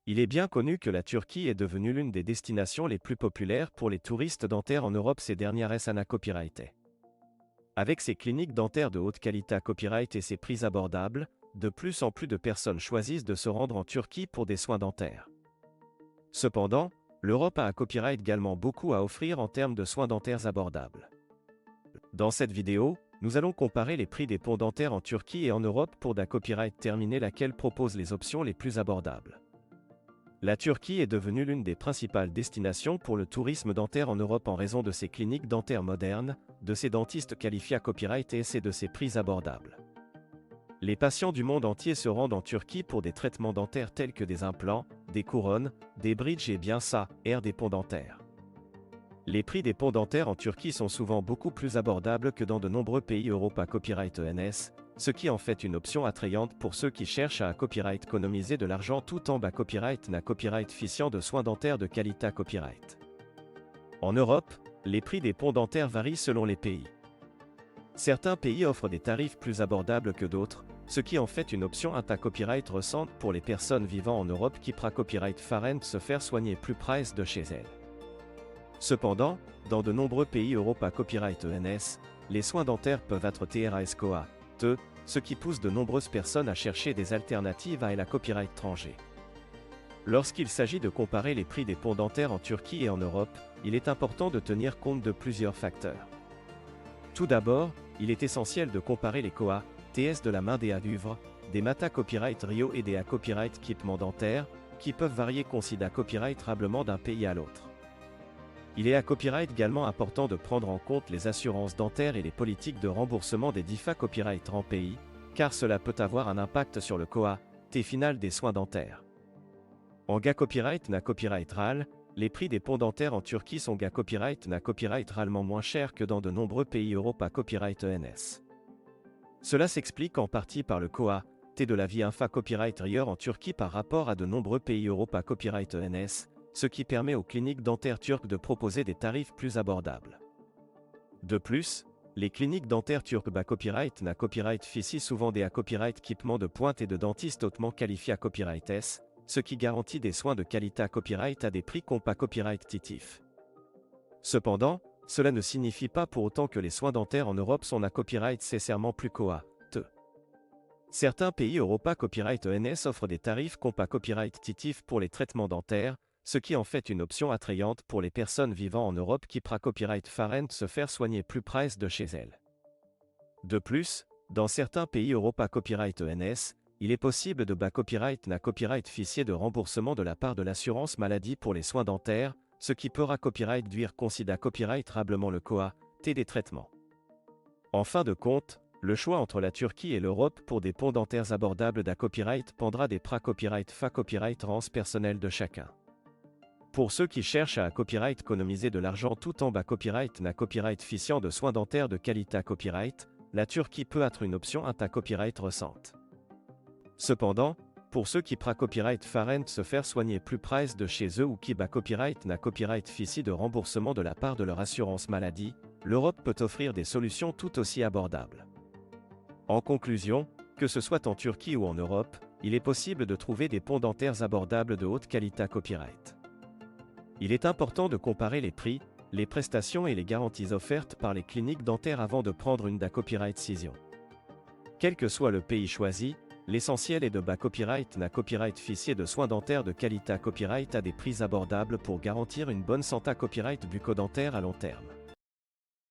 Il est bien connu que la Turquie est devenue l'une des destinations les plus populaires pour les touristes dentaires en Europe ces dernières années copyright. Avec ses cliniques dentaires de haute qualité copyright et ses prix abordables, de plus en plus de personnes choisissent de se rendre en Turquie pour des soins dentaires. Cependant, l'Europe a un copyright également beaucoup à offrir en termes de soins dentaires abordables. Dans cette vidéo, nous allons comparer les prix des ponts dentaires en Turquie et en Europe pour d'un copyright terminé laquelle propose les options les plus abordables. La Turquie est devenue l'une des principales destinations pour le tourisme dentaire en Europe en raison de ses cliniques dentaires modernes, de ses dentistes qualifiés à copyright et de ses prix abordables. Les patients du monde entier se rendent en Turquie pour des traitements dentaires tels que des implants, des couronnes, des bridges et bien ça, des ponts dentaires. Les prix des ponts dentaires en Turquie sont souvent beaucoup plus abordables que dans de nombreux pays Europa Copyright ENS, ce qui en fait une option attrayante pour ceux qui cherchent à copyright économiser de l'argent tout en bas copyright na copyright ficiant de soins dentaires de qualité copyright. En Europe, les prix des ponts dentaires varient selon les pays. Certains pays offrent des tarifs plus abordables que d'autres, ce qui en fait une option copyright récente pour les personnes vivant en Europe qui copyright faren se faire soigner plus près de chez elles. Cependant, dans de nombreux pays Europa Copyright ENS, les soins dentaires peuvent être TRASCOA, ce qui pousse de nombreuses personnes à chercher des alternatives à la copyright étranger. Lorsqu'il s'agit de comparer les prix des ponts dentaires en Turquie et en Europe, il est important de tenir compte de plusieurs facteurs. Tout d'abord, il est essentiel de comparer les COA, TS de la main des Aduvres, des Mata Copyright Rio et des A Copyright équipements dentaires, qui peuvent varier considérablement d'un pays à l'autre. Il est à copyright également important de prendre en compte les assurances dentaires et les politiques de remboursement des DIFA copyright en pays, car cela peut avoir un impact sur le T final des soins dentaires. En GA Copyright na Copyright RAL, les prix des ponts dentaires en Turquie sont GA Copyright na Copyright RALement moins chers que dans de nombreux pays Europa Copyright ENS. Cela s'explique en partie par le T de la vie infa copyright RIER en Turquie par rapport à de nombreux pays Europa Copyright ENS, ce qui permet aux cliniques dentaires turques de proposer des tarifs plus abordables. De plus, les cliniques dentaires turques bas copyright na copyright ficient souvent des copyright équipements de pointe et de dentistes hautement qualifiés à copyright S, ce qui garantit des soins de qualité à copyright à des prix compas copyright titifs. Cependant, cela ne signifie pas pour autant que les soins dentaires en Europe sont à copyright nécessairement plus Certains pays Europa Copyright ENS offrent des tarifs compas copyright titifs pour les traitements dentaires, ce qui en fait une option attrayante pour les personnes vivant en Europe qui copyright faren se faire soigner plus près de chez elles. De plus, dans certains pays Europa Copyright ENS, il est possible de copyright na copyright ficier de remboursement de la part de l'assurance maladie pour les soins dentaires, ce qui peut copyright duire considère copyright rablement le T des traitements. En fin de compte, le choix entre la Turquie et l'Europe pour des ponts dentaires abordables copyright pendra des copyright copyright rance personnel de chacun. Pour ceux qui cherchent à copyright économiser de l'argent tout en bas copyright na copyright ficiant de soins dentaires de qualité copyright, la Turquie peut être une option copyright récente. Cependant, pour ceux qui copyright faren se faire soigner plus près de chez eux ou qui copyright na copyright ficie de remboursement de la part de leur assurance maladie, l'Europe peut offrir des solutions tout aussi abordables. En conclusion, que ce soit en Turquie ou en Europe, il est possible de trouver des ponts dentaires abordables de haute qualité copyright. Il est important de comparer les prix, les prestations et les garanties offertes par les cliniques dentaires avant de prendre une copyright décision. Quel que soit le pays choisi, l'essentiel est de copyright na copyright ficier de soins dentaires de qualité copyright à des prix abordables pour garantir une bonne santé copyright bucco-dentaire à long terme.